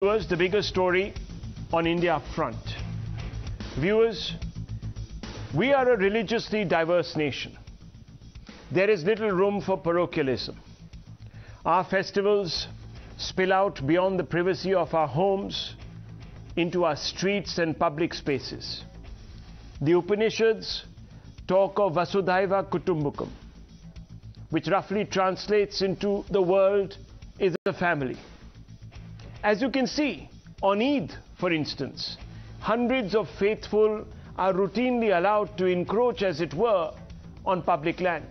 Viewers, the biggest story on India Upfront. Viewers, we are a religiously diverse nation. There is little room for parochialism. Our festivals spill out beyond the privacy of our homes into our streets and public spaces. The Upanishads talk of Vasudhaiva Kutumbakam, which roughly translates into the world is a family. As you can see, on Eid, for instance, hundreds of faithful are routinely allowed to encroach, as it were, on public land.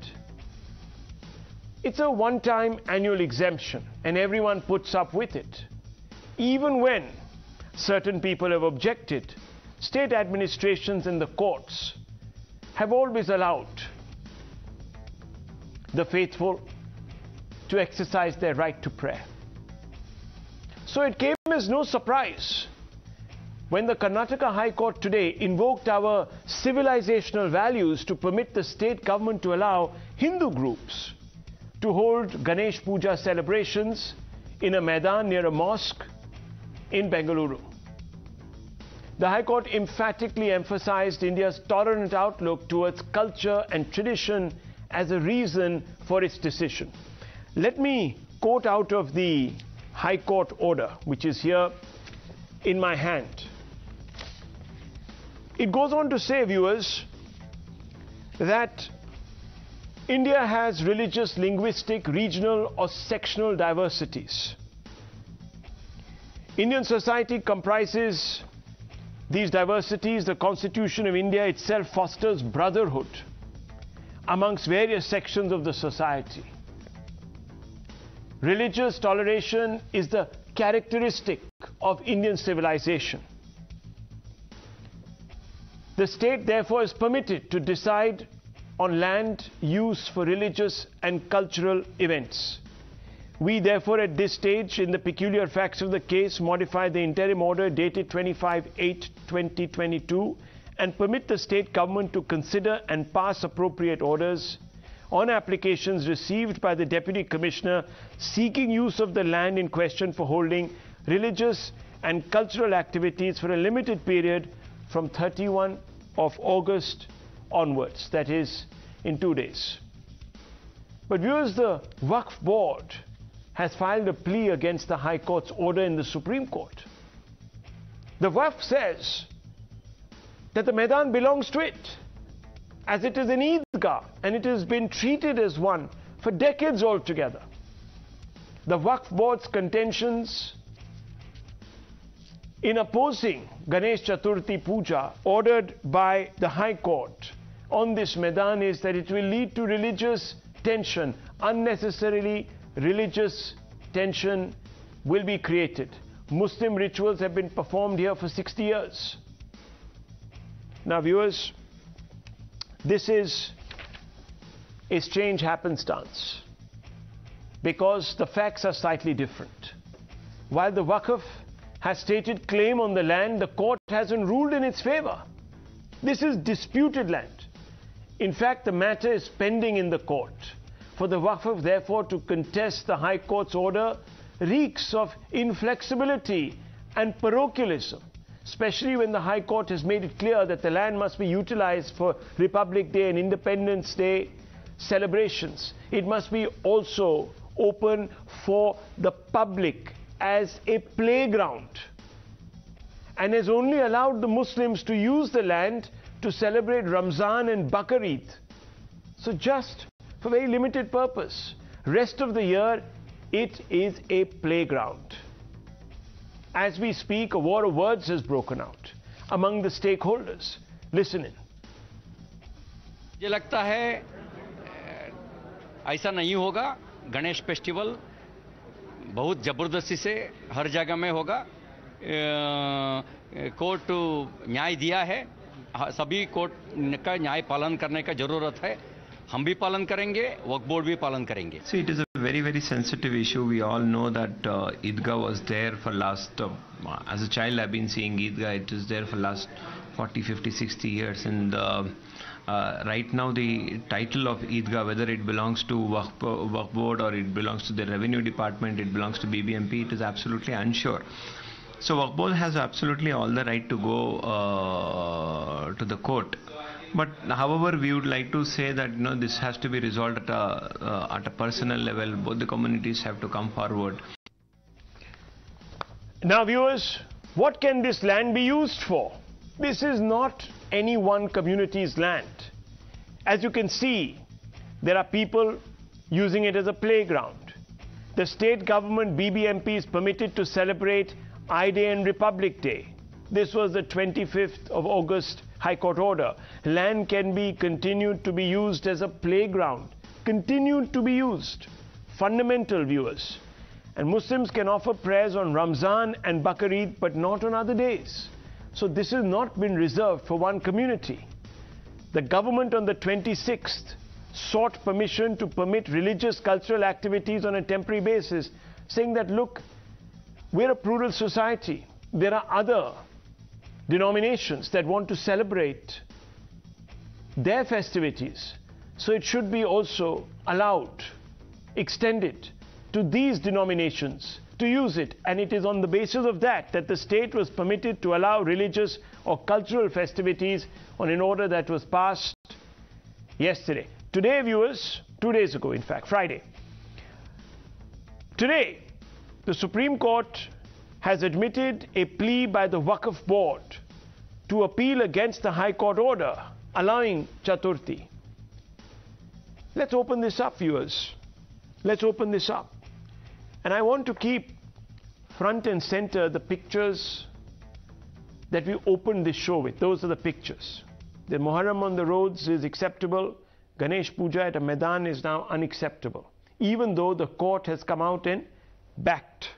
It's a one-time annual exemption, and everyone puts up with it. Even when certain people have objected, state administrations and the courts have always allowed the faithful to exercise their right to prayer. So it came as no surprise when the Karnataka High Court today invoked our civilizational values to permit the state government to allow Hindu groups to hold Ganesh puja celebrations in a Maidan near a mosque in Bengaluru. The High Court emphatically emphasized India's tolerant outlook towards culture and tradition as a reason for its decision. Let me quote out of the High Court order, which is here in my hand. It goes on to say, viewers, that India has religious, linguistic, regional or sectional diversities. Indian society comprises these diversities. The Constitution of India itself fosters brotherhood amongst various sections of the society. Religious toleration is the characteristic of Indian civilization. The state, therefore, is permitted to decide on land use for religious and cultural events. We, therefore, at this stage, in the peculiar facts of the case, modify the interim order dated 25/8/2022 and permit the state government to consider and pass appropriate orders on applications received by the Deputy Commissioner seeking use of the land in question for holding religious and cultural activities for a limited period from 31 of August onwards, that is, in 2 days. But viewers, the Waqf Board has filed a plea against the High Court's order in the Supreme Court. The Waqf says that the Maidan belongs to it, as it is an Eidgah, and it has been treated as one for decades altogether. The Waqf Board's contentions in opposing Ganesh Chaturthi Puja ordered by the High Court on this Maidan is that it will lead to religious tension. Unnecessarily religious tension will be created. Muslim rituals have been performed here for 60 years. Now, viewers, this is a strange happenstance because the facts are slightly different. While the Waqf has stated claim on the land, the court hasn't ruled in its favor. This is disputed land. In fact, the matter is pending in the court. For the Waqf, therefore, to contest the High Court's order reeks of inflexibility and parochialism, especially when the High Court has made it clear that the land must be utilized for Republic Day and Independence Day celebrations. It must be also open for the public as a playground, and has only allowed the Muslims to use the land to celebrate Ramzan and Bakr Eid. So just for very limited purpose. Rest of the year, it is a playground. As we speak, a war of words has broken out among the stakeholders. Listen in. मुझे लगता है ऐसा नहीं होगा। Ganesh festival बहुत ज़बरदस्ती से हर जगह में होगा। कोर्ट न्याय दिया है, सभी कोर्ट का न्याय पालन करने का ज़रूरत है। हम भी पालन करेंगे, वक्फ बोर्ड भी पालन करेंगे। See, it is a very sensitive issue. We all know that Eidgah was there for last, as a child I've been seeing Eidgah, it is there for last 40, 50, 60 years, and right now the title of Eidgah, whether it belongs to Waqf Board or it belongs to the Revenue Department, it belongs to BBMP, it is absolutely unsure. So Waqf Board has absolutely all the right to go to the court. But however, we would like to say that this has to be resolved at a personal level. Both the communities have to come forward. Now viewers, what can this land be used for? This is not any one community's land. As you can see, there are people using it as a playground. The state government BBMP is permitted to celebrate Eid and Republic Day. This was the 25th of August High Court order. Land can be continued to be used as a playground. Continued to be used. Fundamental, viewers. And Muslims can offer prayers on Ramzan and Bakr Eid, but not on other days. So this has not been reserved for one community. The government on the 26th sought permission to permit religious cultural activities on a temporary basis, saying that, look, we're a plural society. There are other denominations that want to celebrate their festivities. So it should be also allowed, extended to these denominations to use it. And it is on the basis of that that the state was permitted to allow religious or cultural festivities on an order that was passed yesterday. Today, viewers, 2 days ago, in fact, Friday. Today, the Supreme Court has admitted a plea by the Waqf Board to appeal against the High Court order allowing Chaturthi. Let's open this up, viewers. Let's open this up. And I want to keep front and center the pictures that we opened this show with. Those are the pictures. The Muharram on the roads is acceptable. Ganesh Puja at a Maidan is now unacceptable, even though the court has come out and backed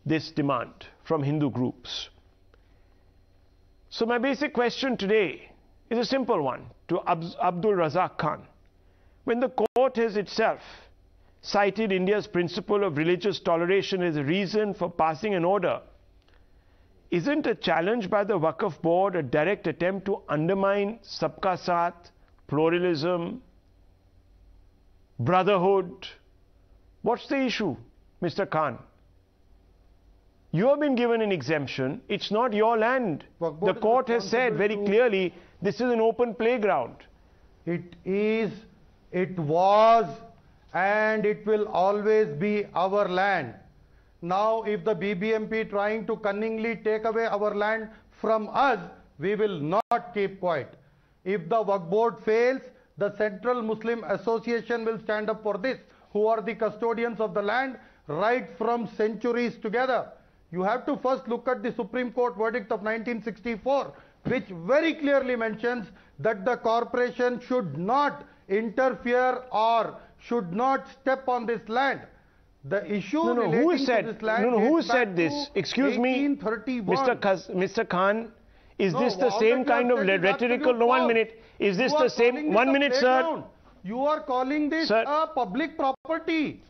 this demand from Hindu groups. So my basic question today is a simple one to Abdul Razack Khan. When the court has itself cited India's principle of religious toleration as a reason for passing an order, isn't a challenge by the Waqf Board a direct attempt to undermine Sabka Saath, pluralism, brotherhood? What's the issue, Mr. Khan? You have been given an exemption. It's not your land. The court has said very clearly this is an open playground. It is, it was, and it will always be our land. Now, if the BBMP trying to cunningly take away our land from us, we will not keep quiet. If the Waqf Board fails, the Central Muslim Association will stand up for this, who are the custodians of the land right from centuries together. You have to first look at the Supreme Court verdict of 1964, which very clearly mentions that the corporation should not interfere or should not step on this land. The issue who said to this land who said this? Excuse me, Mr. Khan, is this the same kind of rhetorical? No, 1 minute. Is this the same? 1 minute, sir. You are calling this a public property.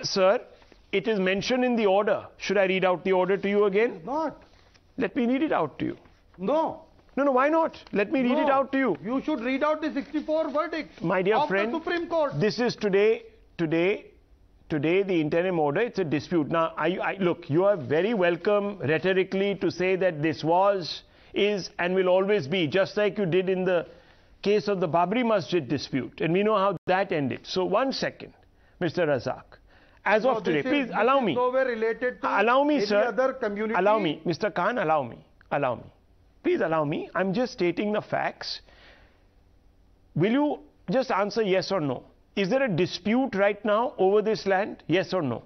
Sir, it is mentioned in the order. Should I read out the order to you again? Not. Let me read it out to you. No. No, why not? Let me read it out to you. You should read out the 64 verdict. My dear friend, the Supreme Court. This is today, the interim order. It's a dispute. Now, look, you are very welcome rhetorically to say that this was, is, and will always be, just like you did in the case of the Babri Masjid dispute. And we know how that ended. So, 1 second, Mr. Razack. As of today, please allow me. Related to allow me, sir. Other community. Allow me, Mr. Khan. Allow me. Allow me. Please allow me. I'm just stating the facts. Will you just answer yes or no? Is there a dispute right now over this land? Yes or no?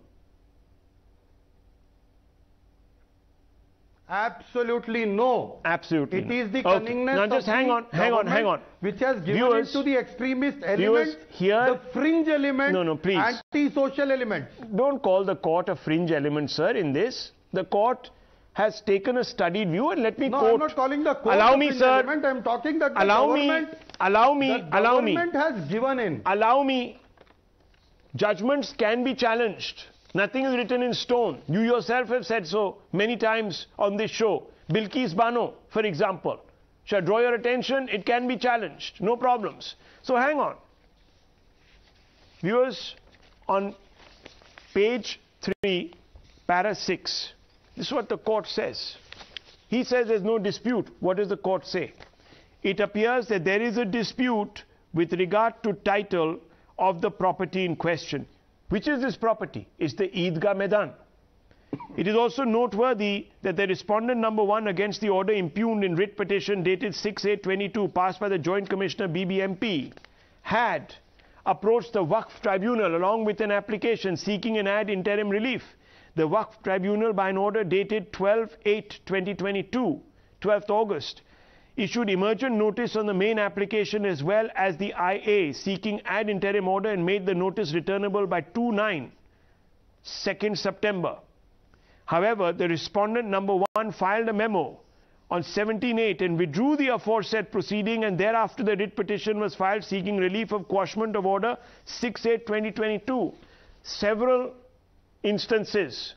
Absolutely no. Absolutely. It is the okay. cunningness Now just hang on. Which has given viewers, into the extremist element, here, the fringe element, please. anti-social element. Don't call the court a fringe element, sir, in this. The court has taken a studied view, and let me quote. I'm not calling the court allow a me, fringe sir. element. I'm talking that the government has given in. Allow me. Judgments can be challenged. Nothing is written in stone. You yourself have said so many times on this show. Bilkis Bano, for example. Shall I draw your attention? It can be challenged. No problems. So hang on. Viewers, on page 3, para 6, This is what the court says. He says there's no dispute. What does the court say? It appears that there is a dispute with regard to title of the property in question. Which is this property? It's the Eidgah Maidan. It is also noteworthy that the respondent number 1 against the order impugned in writ petition dated 6/8/22 passed by the Joint Commissioner BBMP had approached the Waqf Tribunal along with an application seeking an ad interim relief. The Waqf Tribunal, by an order dated 12/8/2022, 12th August, issued emergent notice on the main application as well as the IA seeking ad interim order and made the notice returnable by 2/9, 2nd September. However, the respondent number 1 filed a memo on 17/8 and withdrew the aforesaid proceeding, and thereafter the writ petition was filed seeking relief of quashment of order 6/8/2022. Several instances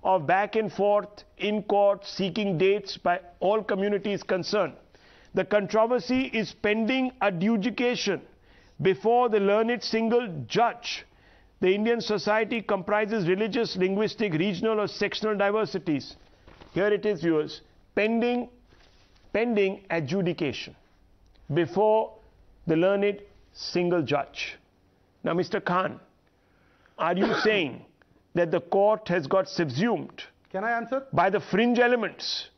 of back and forth in court seeking dates by all communities concerned. The controversy is pending adjudication before the learned single judge. The Indian society comprises religious, linguistic, regional or sectional diversities. Here it is, viewers, pending adjudication before the learned single judge. Now, Mr. Khan, are you saying that the court has got subsumed Can I answer? by the fringe elements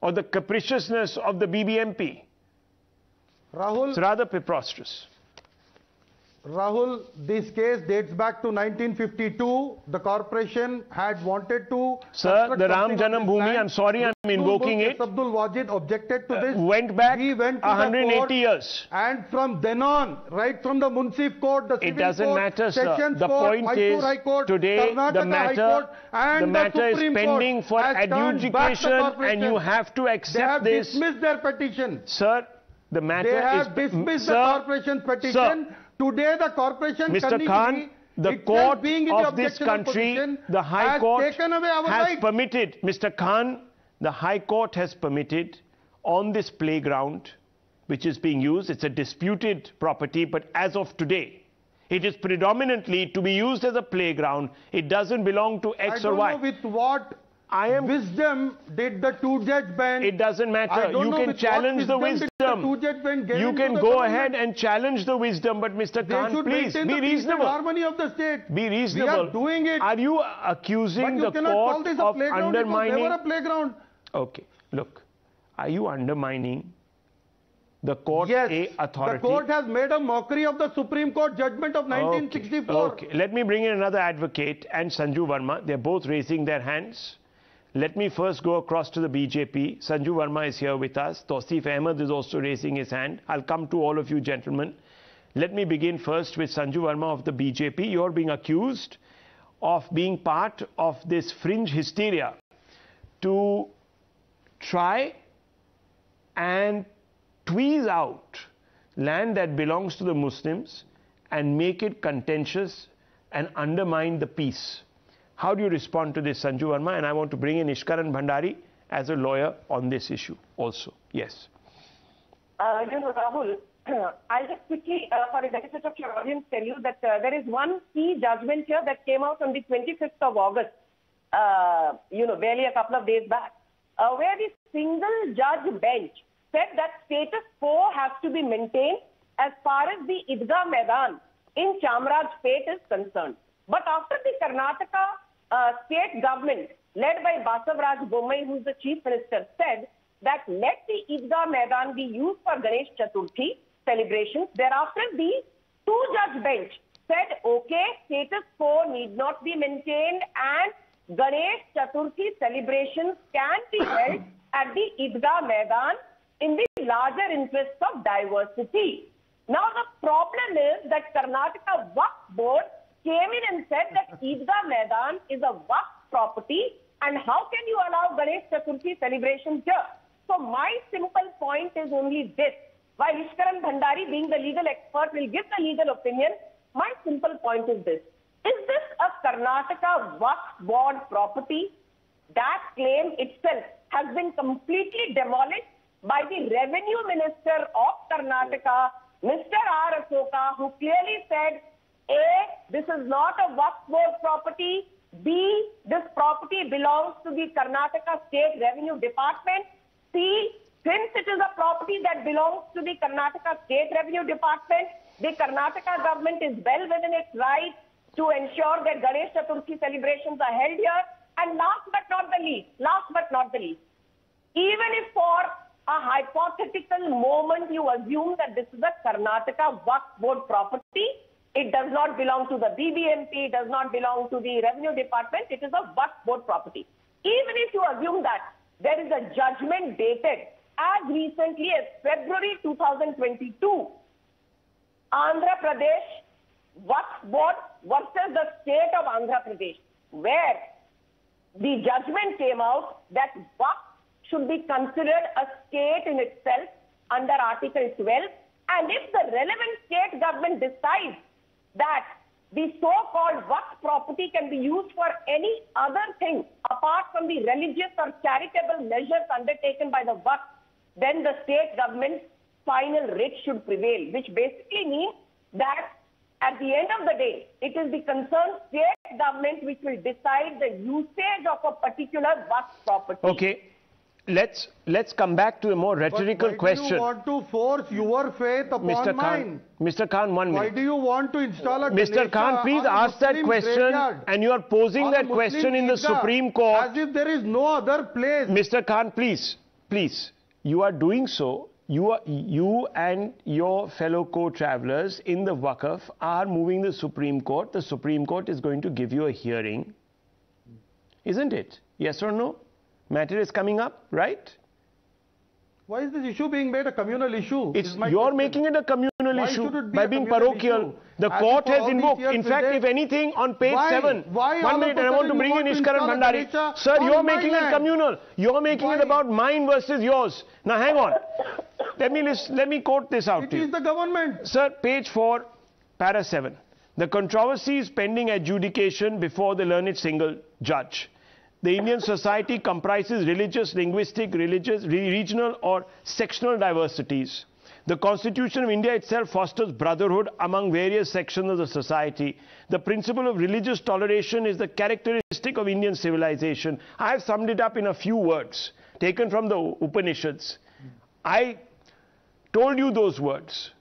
or the capriciousness of the BBMP? Rahul, It's rather preposterous. Rahul, this case dates back to 1952. The corporation had wanted to... Sir, the Ram Janam Bhoomi, I'm sorry I'm invoking it, Abdul Wajid objected to this. went back We went to 180 years. And from then on, right from the Munsif Court, the Civil It doesn't Court, matter, sir. Sessions The Court, point Mysore is, High Court, today Karnataka the High matter, Court, and the matter is Supreme pending Court for has turned back the adjudication, corporation. and you have to They accept have this. dismissed their petition. Sir, the matter They is... have dismissed the Sir, corporation's petition. Sir, Today the corporation, Mr. Khan, the itself court being in the of this objectionable country, position, the High has Court taken away our has rights. permitted, Mr. Khan, the High Court has permitted on this playground, which is being used, it's a disputed property, but as of today, it is predominantly to be used as a playground. It doesn't belong to X or Y. I don't know with what wisdom did the two-judge bench... It doesn't matter. You can challenge the wisdom. You can go ahead and challenge the wisdom, but Mr. Khan, please, be reasonable. Harmony of the state. Be reasonable. We are doing it. Are you accusing the court of undermining... Never a playground. Okay, look. Are you undermining the court Yes, authority? the court has made a mockery of the Supreme Court judgment of 1964. Okay, let me bring in another advocate and Sanju Verma. They're both raising their hands. Let me first go across to the BJP. Sanju Verma is here with us. Tausif Ahmed is also raising his hand. I'll come to all of you gentlemen. Let me begin first with Sanju Verma of the BJP. You're being accused of being part of this fringe hysteria to try and tweeze out land that belongs to the Muslims and make it contentious and undermine the peace. How do you respond to this, Sanju Verma? And I want to bring in Ishkaran Bhandari as a lawyer on this issue also. Yes. Rahul, I'll just quickly, for the benefit of your audience, tell you that there is one key judgment here that came out on the 25th of August, barely a couple of days back, where the single judge bench said that status quo has to be maintained as far as the Eidgah Maidan in Chamrajpet is concerned. But after the Karnataka state government, led by Basavaraj Bommai, who is the chief minister, said that let the Eidgah Maidan be used for Ganesh Chaturthi celebrations, thereafter the two-judge bench said, okay, status quo need not be maintained and Ganesh Chaturthi celebrations can be held at the Eidgah Maidan in the larger interests of diversity. Now the problem is that Karnataka Waqf Board came in and said that Eidgah Maidan is a Waqf property and how can you allow Ganesh Chaturthi celebrations here? So my simple point is only this. While Ishkaran Bhandari, being the legal expert, will give the legal opinion, my simple point is this. Is this a Karnataka Waqf Board property? That claim itself has been completely demolished by the Revenue Minister of Karnataka, Mr. R. Asoka, who clearly said, A, this is not a Waqf Board property. B, this property belongs to the Karnataka State Revenue Department. C, since it is a property that belongs to the Karnataka State Revenue Department, the Karnataka government is well within its right to ensure that Ganesh Chaturthi celebrations are held here. And last but not the least, even if for a hypothetical moment you assume that this is a Karnataka Waqf Board property, it does not belong to the BBMP, it does not belong to the Revenue Department, it is a Waqf Board property. Even if you assume that, there is a judgment dated as recently as February 2022, Andhra Pradesh Waqf Board versus the state of Andhra Pradesh, where the judgment came out that Waqf should be considered a state in itself under Article 12. And if the relevant state government decides that the so-called Waqf property can be used for any other thing apart from the religious or charitable measures undertaken by the Waqf, then the state government's final writ should prevail, which basically means that at the end of the day, it is the concerned state government which will decide the usage of a particular Waqf property. Okay. Let's come back to a more rhetorical question. Why do you want to force your faith upon mine? Mr. Khan, 1 minute. Why do you want to install a Mr. Khan, please ask that question, and you are posing that question in the Supreme Court. As if there is no other place. Mr. Khan, please, you are doing so. You and your fellow co-travelers in the Waqf are moving the Supreme Court. The Supreme Court is going to give you a hearing. Isn't it? Yes or no? Matter is coming up, right? Why is this issue being made a communal issue? You're making it a communal issue by being parochial. The court has invoked. In fact, if anything, on page 7. 1 minute, and I want to bring in Ishkaran Bhandari. Sir, you're making it communal. You're making it about mine versus yours. Now, hang on. Let me quote this out to you. It is the government. Sir, page 4, para 7. The controversy is pending adjudication before the learned single judge. The Indian society comprises religious, linguistic, regional or sectional diversities. The Constitution of India itself fosters brotherhood among various sections of the society. The principle of religious toleration is the characteristic of Indian civilization. I have summed it up in a few words, taken from the Upanishads. I told you those words.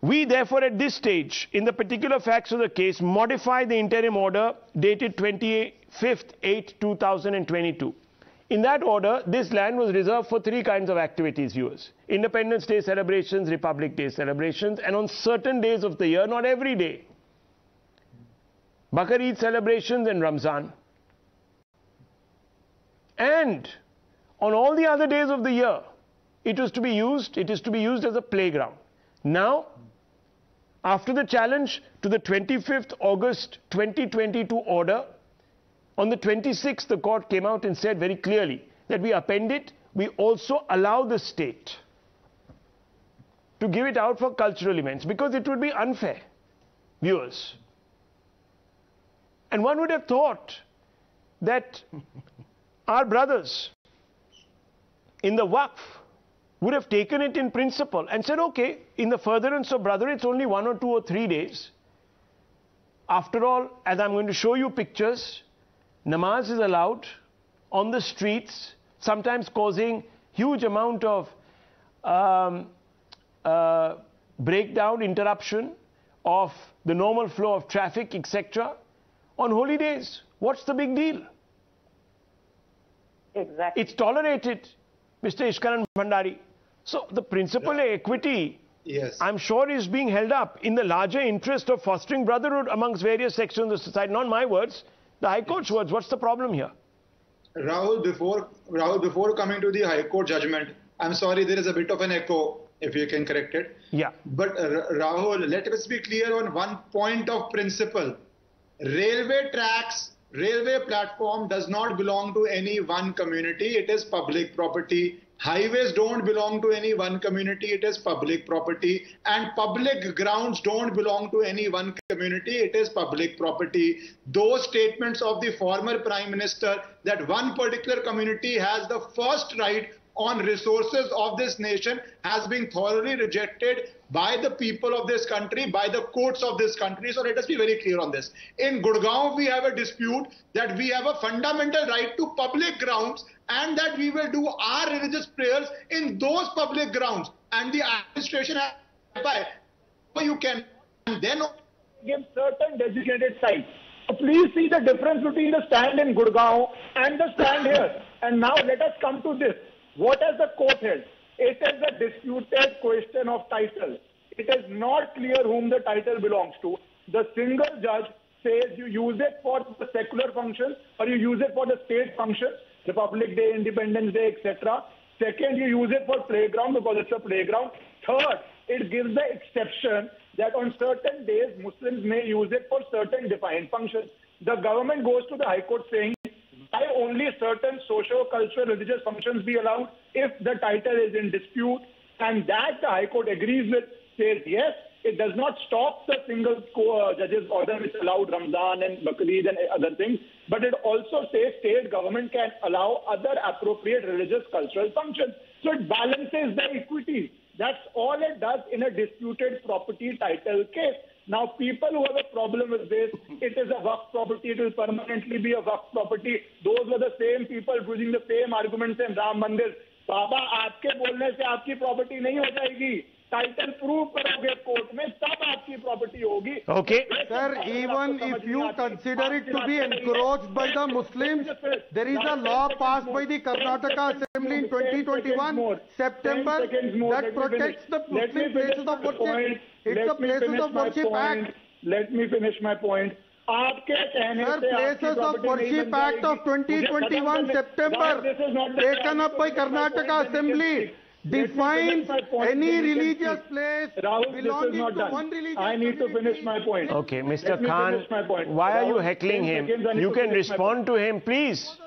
We therefore at this stage, in the particular facts of the case, modify the interim order dated 25/8/2022. In that order, this land was reserved for 3 kinds of activities, viewers. Independence Day celebrations, Republic Day celebrations, and on certain days of the year, not every day, Bakar Eid celebrations and Ramzan. And on all the other days of the year, it is to be used as a playground. Now, after the challenge to the 25th August 2022 order, on the 26th, the court came out and said very clearly that we append it. We also allow the state to give it out for cultural events because it would be unfair, viewers. And one would have thought that our brothers in the Waqf would have taken it in principle and said, okay, in the furtherance of brotherhood, it's only 1 or 2 or 3 days. After all, as I'm going to show you pictures, Namaz is allowed on the streets, sometimes causing huge amount of breakdown, interruption of the normal flow of traffic, etc. On holy days. What's the big deal? Exactly. It's tolerated, Mr. Ishkaran Bhandari. So the principle of equity, yes, I'm sure is being held up in the larger interest of fostering brotherhood amongst various sections of society. Not my words, the High Court's words. What's the problem here? Rahul, before coming to the High Court judgment, I'm sorry, there is a bit of an echo, if you can correct it. Yeah. But Rahul, let us be clear on one point of principle. Railway tracks, railway platform does not belong to any one community. It is public property. Highways don't belong to any one community. It is public property. And public grounds don't belong to any one community. It is public property. Those statements of the former Prime Minister that one particular community has the first right on resources of this nation has been thoroughly rejected by the people of this country, by the courts of this country. So let us be very clear on this. In Gurgaon, we have a dispute that we have a fundamental right to public grounds and that we will do our religious prayers in those public grounds. And the administration has you can then give certain designated sites. So please see the difference between the stand in Gurgaon and the stand here. And now let us come to this. What has the court held? It is a disputed question of title. It is not clear whom the title belongs to. The single judge says you use it for the secular functions or you use it for the state functions, Republic Day, Independence Day, etc. Second, you use it for playground because it's a playground. Third, it gives the exception that on certain days Muslims may use it for certain defined functions. The government goes to the High Court saying why only certain socio-cultural religious functions be allowed if the title is in dispute, and that the High Court agrees with, says yes, it does not stop the single judge's order which allowed Ramadan and Bakrid and other things, but it also says state government can allow other appropriate religious cultural functions. So it balances the equity. That's all it does in a disputed property title case. Now, people who have a problem with this, it is a Waqf property, it will permanently be a Waqf property. Those were the same people using the same arguments in Ram Mandir. Baba, आपके बोलने से आपकी property नहीं हो जाएगी. Title prove करोगे court में तब आपकी property होगी. Okay. Sir, even if you consider it to be encroached by the Muslims, there is a law passed by the Karnataka Assembly in 2021, September, that protects the Muslim places of worship. It's the Places of Worship Act. Let me finish my point. Sir, Places of Worship Act of 2021, September, taken up by Karnataka Assembly, defines any religious place belonging to one religious I need to finish my point. Okay, Mr. Khan, why are you heckling him? You can respond to him, please.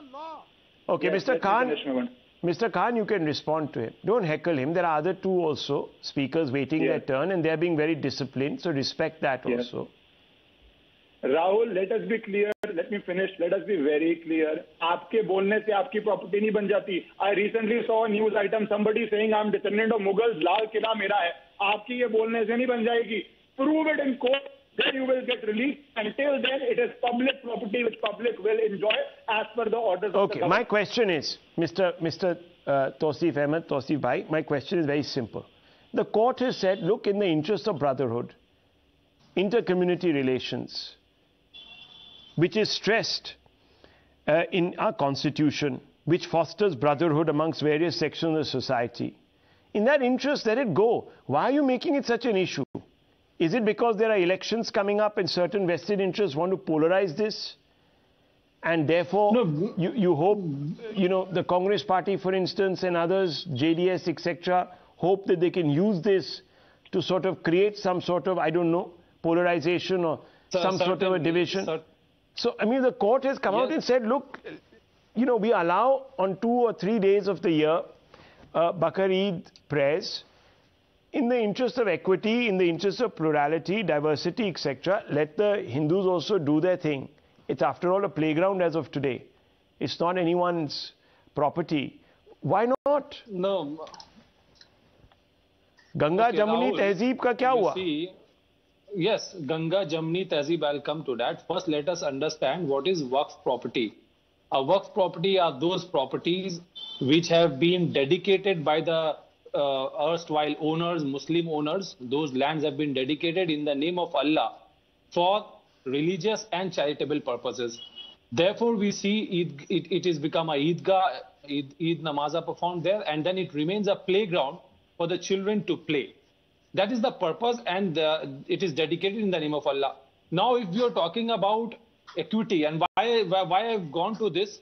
Okay, Mr. Khan. Mr. Khan, you can respond to him. Don't heckle him. There are other two also speakers waiting their turn and they're being very disciplined. So respect that also. Rahul, let us be clear. Let me finish. Let us be very clear. आपके बोलने से आपकी property नहीं बन जाती. I recently saw a news item. Somebody saying I'm descendant of Mughals. Lal Qila मेरा है. आपकी ये बोलने से नहीं बन जाएगी. Prove it in court. Then you will get released. Until then, it is public property which public will enjoy as per the orders of the government. My question is, Mr. Tausif Ahmed, Tausif Bhai, my question is very simple. The court has said, look, in the interest of brotherhood, inter-community relations, which is stressed in our constitution, which fosters brotherhood amongst various sections of society. In that interest, let it go. Why are you making it such an issue? Is it because there are elections coming up and certain vested interests want to polarize this? And therefore, you hope, the Congress party, for instance, and others, JDS, etc., hope that they can use this to sort of create some sort of, I don't know, polarization or some sort of a division. So, I mean, the court has come out and said, look, we allow on 2 or 3 days of the year, Bakar Eid prayers. In the interest of equity, in the interest of plurality, diversity, etc., let the Hindus also do their thing. It's after all a playground as of today. It's not anyone's property. Why not? No. Ganga Jamuni Tehzeeb ka kya hua? Yes, Ganga Jamuni Tehzeeb, I'll come to that. First, let us understand what is Waqf property. A Waqf property are those properties which have been dedicated by the erstwhile owners, Muslim owners. Those lands have been dedicated in the name of Allah for religious and charitable purposes. Therefore, we see it has become a Eidgah, Eid Namaaz are performed there, and then it remains a playground for the children to play. That is the purpose, and it is dedicated in the name of Allah. Now, if we are talking about equity, and why I've gone to this,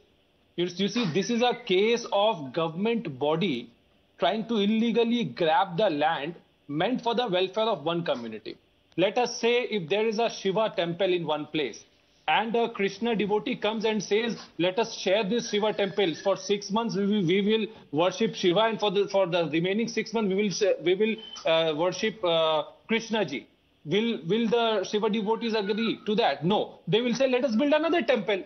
you see, this is a case of government body trying to illegally grab the land meant for the welfare of one community. Let us say if there is a Shiva temple in one place and a Krishna devotee comes and says, let us share this Shiva temple. For 6 months we will worship Shiva, and for the remaining 6 months we will worship Krishna ji. Will the Shiva devotees agree to that? No. They will say, let us build another temple.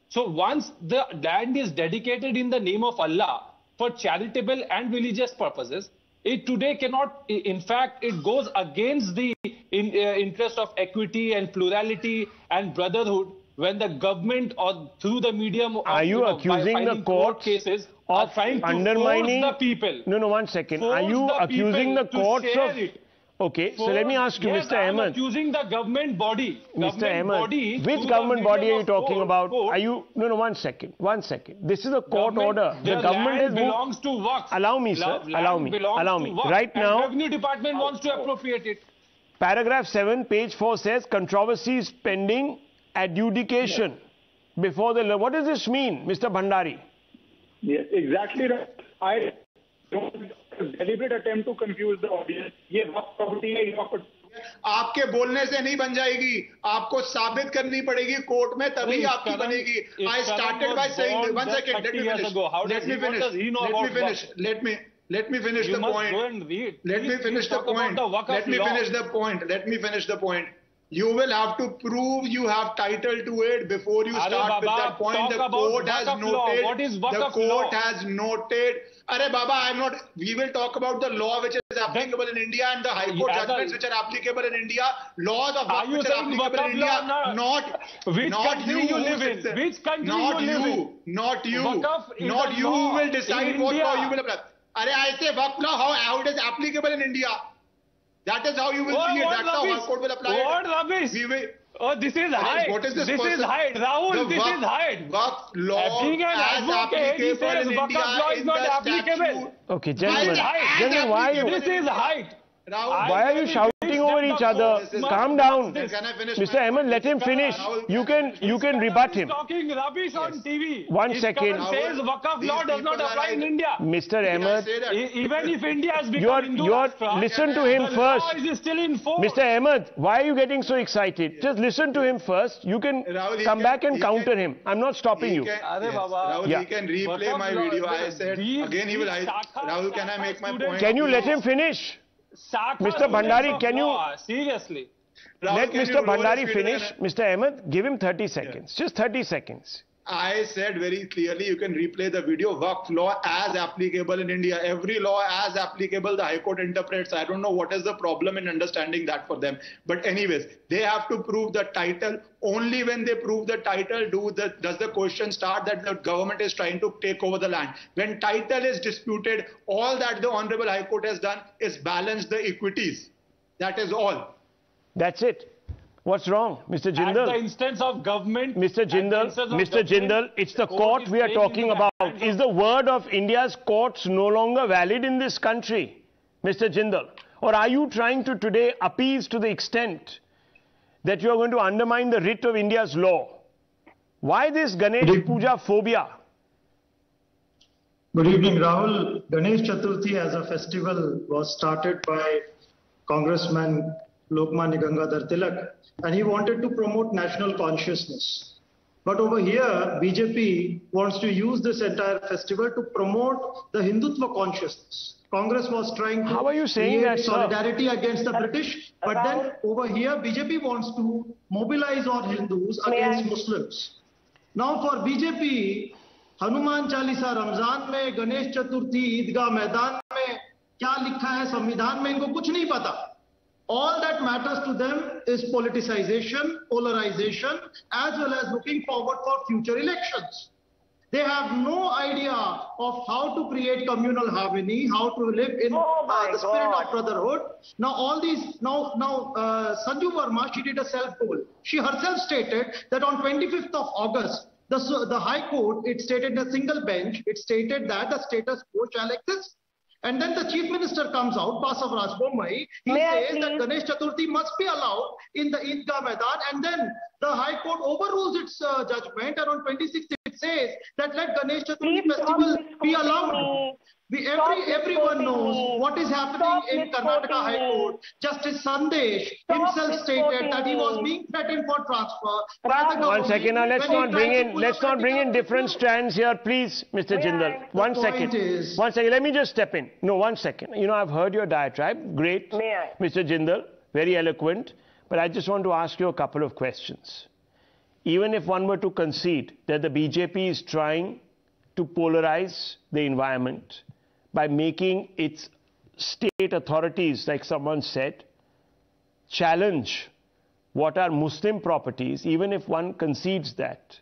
So once the land is dedicated in the name of Allah for charitable and religious purposes. It today cannot, in fact, it goes against the interest of equity and plurality and brotherhood when the government or through the medium of are you accusing the courts cases of trying to undermining force the people? No, 1 second. Are you accusing the courts of... Okay, so let me ask you, yes, Mr. Ahmed. I'm accusing the government body. Mr. Ahmed, which government body are you talking about? Are you... No, 1 second. 1 second. This is a court order. The government has belongs to Waqf. Allow me, sir. Allow me. Right now... Revenue Department wants to appropriate it. Paragraph 7, page 4 says, controversies pending adjudication before the... What does this mean, Mr. Bhandari? Yes, exactly right. I don't deliberate attempt to confuse the audience. ये वक्त property है, आपके बोलने से नहीं बन जाएगी, आपको साबित करनी पड़ेगी कोर्ट में, तभी आपकी बनेगी. I started by saying, 1 second, let me finish the point. Let me finish the point. You will have to prove you have title to it before you start with that point. The court has noted. What is the court has noted. Arey Baba, I'm not. We will talk about the law which is applicable in India and the High Court judgments which are applicable in India. Laws of law which are applicable in India. Not country you live in. Which country you live in? Not you. Not you who will decide what law you will apply. Arey, I say Waqf law how it is applicable in India. That is how you will see it. That's how our court will apply it. What rubbish? Oh, this is Hyde. What is this? This is Hyde. Rahul, this is Hyde. Waqf law being an advocate, he says Waqf law is not applicable. Okay, gentlemen, why are you... This is Hyde. Why are you shouting over each other? Calm down. Mr. Ahmed, let him finish. You can rebut him. Talking rubbish on TV. 1 second. Says Waqf law does not apply in India. Mr. Ahmed, even if India has become Hindu Rashtra, listen to him first. The law is still in force. Mr. Ahmed, why are you getting so excited? Just listen to him first. You can come back and counter him. I'm not stopping you. Rahul, he can replay my video. I said again he will. Rahul, can I make my point? Can you let him finish? Mr. Bhandari, can you... Seriously. Let Mr. Bhandari finish. Mr. Ahmed, give him 30 seconds. Just 30 seconds. I said very clearly, you can replay the video. Waqf law as applicable in India. Every law as applicable, the High Court interprets. I don't know what is the problem in understanding that for them. But anyways, they have to prove the title. Only when they prove the title does the question start that the government is trying to take over the land. When title is disputed, all that the Honorable High Court has done is balance the equities. That is all. That's it. What's wrong, Mr. Jindal? At the instance of government... Mr. Jindal, it's the court we are talking about. Is the word of India's courts no longer valid in this country, Mr. Jindal? Or are you trying to today appease to the extent that you are going to undermine the writ of India's law? Why this Ganesh Pooja Phobia? Good evening, Rahul. Ganesh Chaturthi as a festival was started by Congressman Lokmanya Gangadhar Tilak, and he wanted to promote national consciousness. But over here, BJP wants to use this entire festival to promote the Hindutva consciousness. Congress was trying to create solidarity against the British, but then over here, BJP wants to mobilize all Hindus against Muslims. Now for BJP, Hanuman Chalisa Ramzan में, Ganesh Chaturthi, Eidgah Maidan में क्या लिखा है संविधान में इनको कुछ नहीं पता. All that matters to them is politicization, polarization, as well as looking forward for future elections. They have no idea of how to create communal harmony, how to live in the spirit of brotherhood. Now all these, Sanju Verma, she did a self-poll. She herself stated that on 25th of August, the High Court, it stated a single bench, it stated that the status quo shall exist. And then the Chief Minister comes out, Basavaraj Bommai, he says that Ganesh Chaturthi must be allowed in the Eidgah Maidan, and then the High Court overrules its judgment, and on 26th it says that let Ganesh Chaturthi festival be allowed. Everyone knows what is happening in Karnataka High Court. Justice Sandesh himself stated that he was being threatened for transfer by the government. 1 second, now let's not bring in different strands here, please, Mr. Jindal. 1 second. 1 second, let me just step in. No, 1 second. You know, I've heard your diatribe. Great, Mr. Jindal, very eloquent. But I just want to ask you a couple of questions. Even if one were to concede that the BJP is trying to polarize the environment by making its state authorities, like someone said, challenge what are Muslim properties, even if one concedes that.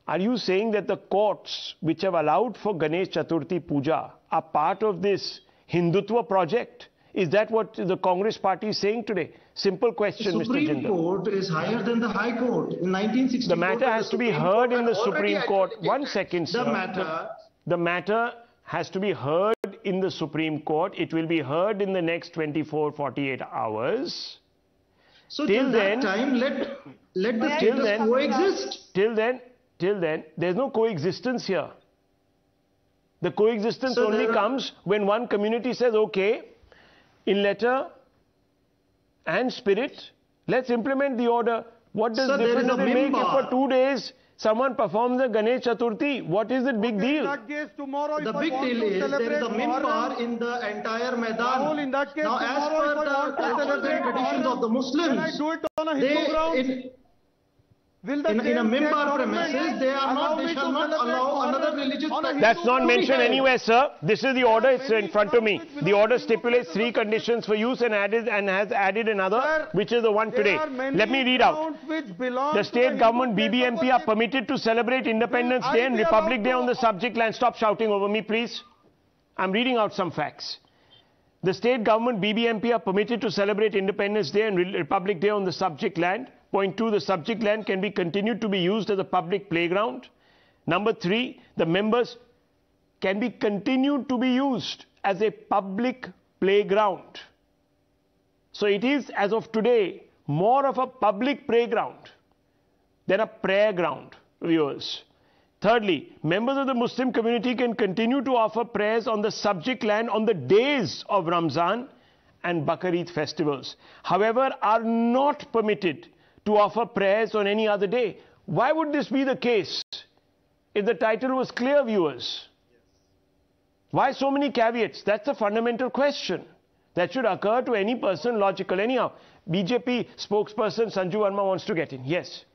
Are you saying that the courts which have allowed for Ganesh Chaturthi Puja are part of this Hindutva project? Is that what the Congress party is saying today? Simple question, Mr. Jindal. The Supreme Court is higher than the High Court. In 1964, the matter has to be heard in the Supreme Court. 1 second, sir. The matter has to be heard in the Supreme Court. It will be heard in the next 24, 48 hours. So till that time, let the status coexist. Till then, there's no coexistence here. The coexistence only comes when one community says, okay, in letter and spirit, let's implement the order. What does difference does it make if for 2 days someone performs the Ganesh Chaturthi? What is the big deal? In that case, tomorrow, the big deal is there is a minbar in the entire Maidan. Rahul, in that case, now, as per the cultures and traditions of the Muslims, can I do it on a Hindu ground? In a minbar premises, they shall not allow another religious practice. That's not mentioned anywhere, sir. This is the order, it's in front of me. The order stipulates 3 conditions for use and has added another, which is the one today. Let me read out. The state government BBMP are permitted to celebrate Independence Day and Republic Day on the subject land. Stop shouting over me, please. I'm reading out some facts. The state government BBMP are permitted to celebrate Independence Day and Republic Day on the subject land. Point 2, the subject land can be continued to be used as a public playground. Number 3, the members can be continued to be used as a public playground. So it is, as of today, more of a public playground than a prayer ground, viewers. Thirdly, members of the Muslim community can continue to offer prayers on the subject land on the days of Ramzan and Bakrid festivals. However, are not permitted to offer prayers on any other day. Why would this be the case if the title was clear, viewers? Why so many caveats? That's a fundamental question that should occur to any person logical. Anyhow, BJP spokesperson Sanju Verma wants to get in. Yes.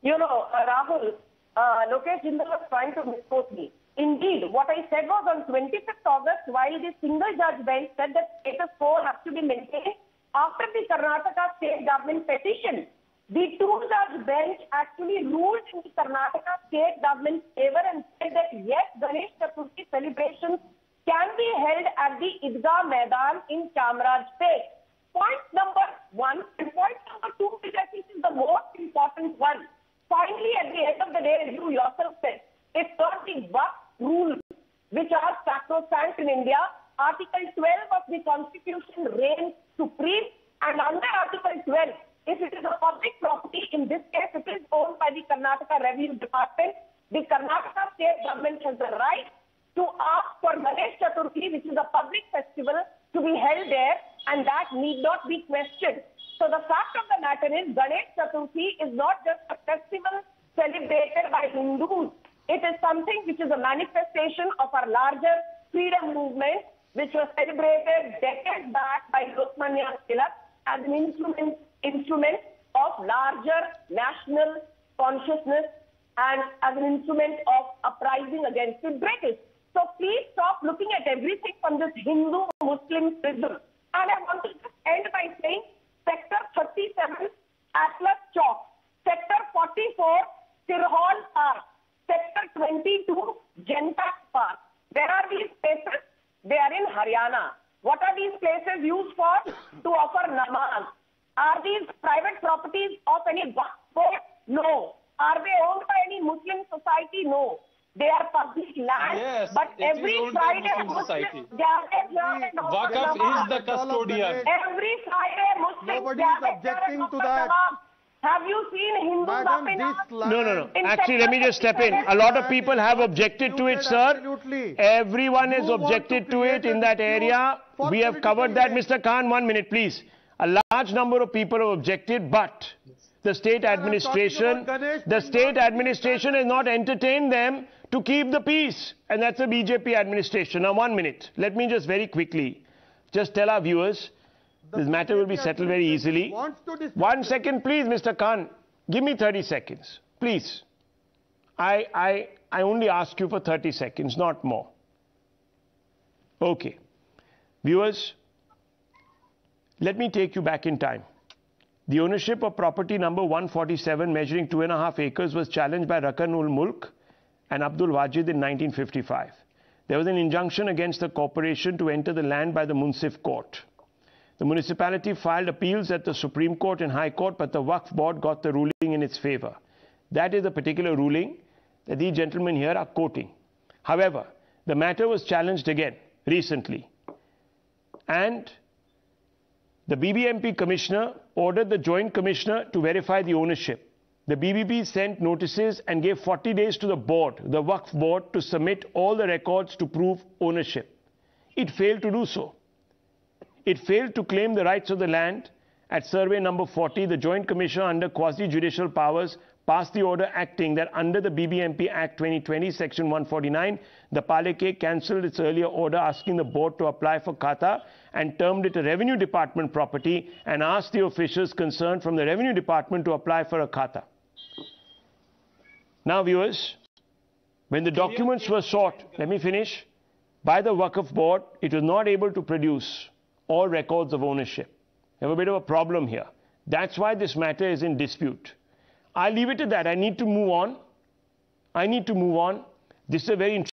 You know, Rahul, Lokesh Jindal was trying to misquote me. Indeed, what I said was on 25th August, while the single judge bench said that status quo has to be maintained, after the Karnataka state government petition, the 2-judge bench actually ruled in the Karnataka state government's favor and said that yes, Ganesh Chaturthi celebrations can be held at the Eidgah Maidan in Chamarajpet. Point number 1 and point number 2, which I think is the most important one. Finally, at the end of the day, as you yourself said, it's not the Waqf rules which are sacrosanct in India. Article 12 of the Constitution reigns supreme, and under Article 12, if it is a public property, in this case it is owned by the Karnataka Revenue Department, the Karnataka state government has the right to ask for Ganesh Chaturthi, which is a public festival, to be held there, and that need not be questioned. So the fact of the matter is, Ganesh Chaturthi is not just a festival celebrated by Hindus. It is something which is a manifestation of our larger freedom movement, which was celebrated decades back by Lokmanya Tilak as an instrument of larger national consciousness and as an instrument of uprising against the British. So please stop looking at everything from this Hindu-Muslim prism. And I want to just end by saying Sector 37, Atlas Chowk, Sector 44, Sirhal Park, Sector 22, Gentak Park. Where are these places? They are in Haryana. What are these places used for? To offer namaz. Are these private properties of any Waqf board? No. Are they owned by any Muslim society? No. They are public land. Yes, but every Friday, Muslims gather here and offer Waqf namaz. is the custodian. Every Friday, Muslims Nobody is gather here objecting and to offer that. namaz. Have you seen Hindus up in arms? No. Actually, let me just step in. A lot of people have objected to it, sir. Absolutely. Everyone has objected to it in that area. We have covered that. Mr. Khan, 1 minute, please. A large number of people have objected, but the state administration has not entertained them to keep the peace. And that's a BJP administration. Now, 1 minute. Let me just very quickly just tell our viewers, this matter will be settled very easily. 1 second, please, Mr. Khan. Give me 30 seconds, please. I I only ask you for 30 seconds, not more. Okay. Viewers, let me take you back in time. The ownership of property number 147, measuring 2.5 acres, was challenged by Rakanul Mulk and Abdul Wajid in 1955. There was an injunction against the corporation to enter the land by the Munsif Court. The municipality filed appeals at the Supreme Court and High Court, but the Waqf Board got the ruling in its favor. That is the particular ruling that these gentlemen here are quoting. However, the matter was challenged again recently, and the BBMP commissioner ordered the Joint Commissioner to verify the ownership. The BBP sent notices and gave 40 days to the board, the Waqf Board, to submit all the records to prove ownership. It failed to do so. It failed to claim the rights of the land. At survey number 40, the Joint Commissioner, under quasi-judicial powers, passed the order acting that under the BBMP Act 2020, Section 149, the Paleke cancelled its earlier order asking the board to apply for Khata and termed it a Revenue Department property and asked the officials concerned from the Revenue Department to apply for a Khata. Now, viewers, when the documents were sought, let me finish, by the Waqf Board, it was not able to produce all records of ownership. We have a bit of a problem here. That's why this matter is in dispute. I'll leave it at that. I need to move on. This is a very interesting